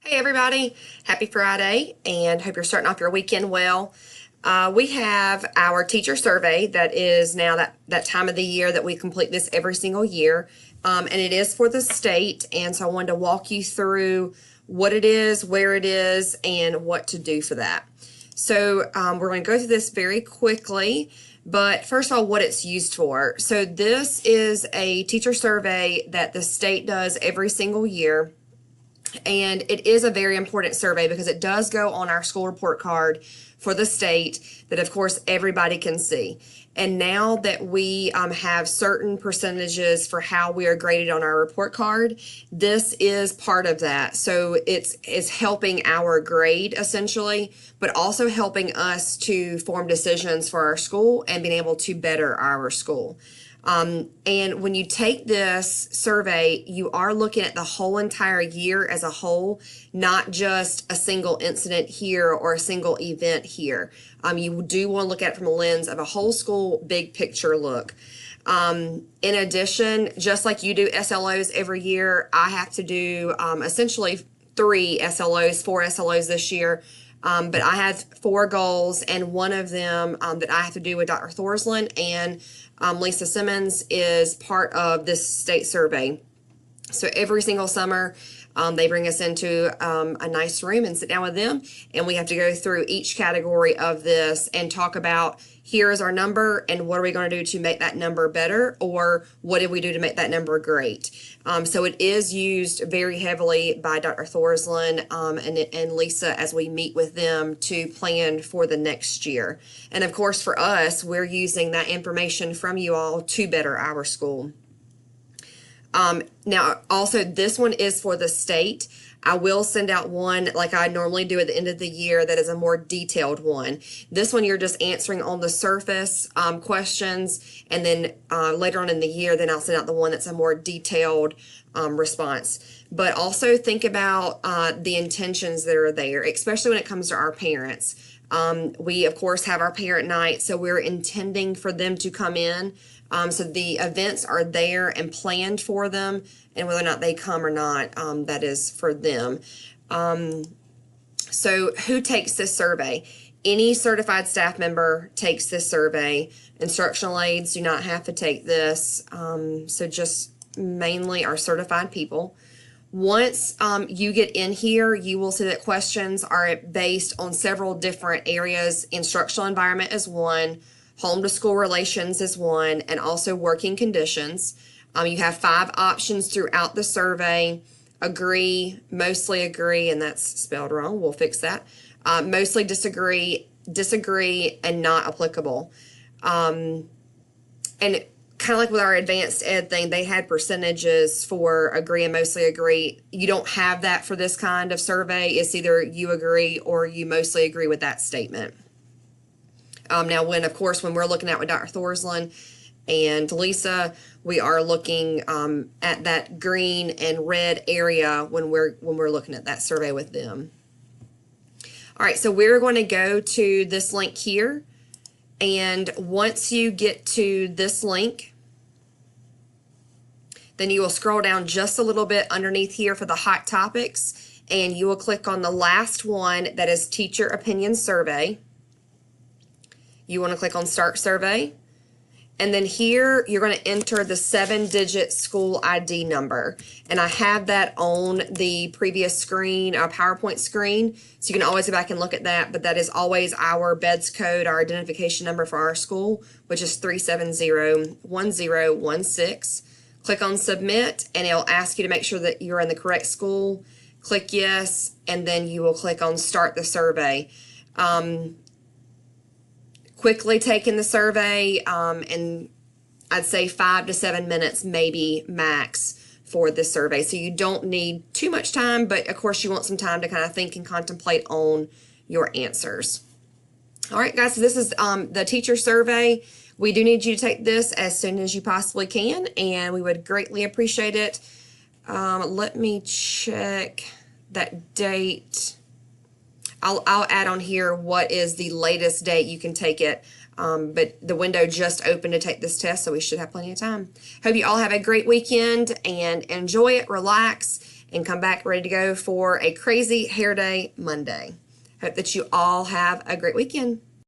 Hey everybody, happy Friday and hope you're starting off your weekend well. We have our teacher survey that is now that time of the year that we complete this every single year. And it is for the state, and so I wanted to walk you through what it is, where it is, and what to do for that. So we're going to go through this very quickly, but first of all, what it's used for. So this is a teacher survey that the state does every single year. And it is a very important survey because it does go on our school report card for the state that, of course, everybody can see. And now that we have certain percentages for how we are graded on our report card, this is part of that. So it's helping our grade essentially, but also helping us to form decisions for our school and being able to better our school. And when you take this survey, you are looking at the whole entire year as a whole, not just a single incident here or a single event here. You do want to look at it from a lens of a whole school, big picture look. In addition, just like you do SLOs every year, I have to do essentially 3 SLOs, 4 SLOs this year. But I have 4 goals, and one of them that I have to do with Dr. Thorsland and Lisa Simmons is part of this state survey. So every single summer, they bring us into a nice room and sit down with them, and we have to go through each category of this and talk about, here is our number, and what are we going to do to make that number better, or what did we do to make that number great? So it is used very heavily by Dr. Thorsland and Lisa as we meet with them to plan for the next year. And of course, for us, we're using that information from you all to better our school. Now, also, this one is for the state. I will send out one like I normally do at the end of the year that is a more detailed one. This one you're just answering on the surface questions, and then later on in the year, then I'll send out the one that's a more detailed response. But also think about the intentions that are there, especially when it comes to our parents. We, of course, have our parent night, so we're intending for them to come in. So the events are there and planned for them, and whether or not they come or not, that is for them. So who takes this survey? Any certified staff member takes this survey. Instructional aides do not have to take this, so just mainly our certified people. Once you get in here, you will see that questions are based on several different areas. Instructional environment is one, home to school relations is one, and also working conditions. You have 5 options throughout the survey. Agree, mostly agree, and that's spelled wrong. We'll fix that. Mostly disagree, disagree, and not applicable. And kind of like with our advanced ed thing, they had percentages for agree and mostly agree. You don't have that for this kind of survey. It's either you agree or you mostly agree with that statement. Now, of course, when we're looking at with Dr. Thorsland and Lisa, we are looking at that green and red area when we're looking at that survey with them. All right, so we're going to go to this link here, and once you get to this link, then you will scroll down just a little bit underneath here for the hot topics, and you will click on the last one that is Teacher Opinion Survey. You want to click on Start Survey, and then here you're going to enter the 7-digit school ID number, and I have that on the previous screen, our PowerPoint screen, so you can always go back and look at that, but that is always our BEDS code, our identification number for our school, which is 3701016. Click on Submit, and it'll ask you to make sure that you're in the correct school. Click Yes, and then you will click on Start the Survey. Quickly taking the survey, and I'd say 5 to 7 minutes maybe max for this survey. So you don't need too much time, but of course you want some time to kind of think and contemplate on your answers. All right, guys, so this is the teacher survey. We do need you to take this as soon as you possibly can, and we would greatly appreciate it. Let me check that date. I'll add on here what is the latest date you can take it, but the window just opened to take this test, so we should have plenty of time. Hope you all have a great weekend and enjoy it, relax, and come back ready to go for a crazy hair day Monday. Hope that you all have a great weekend.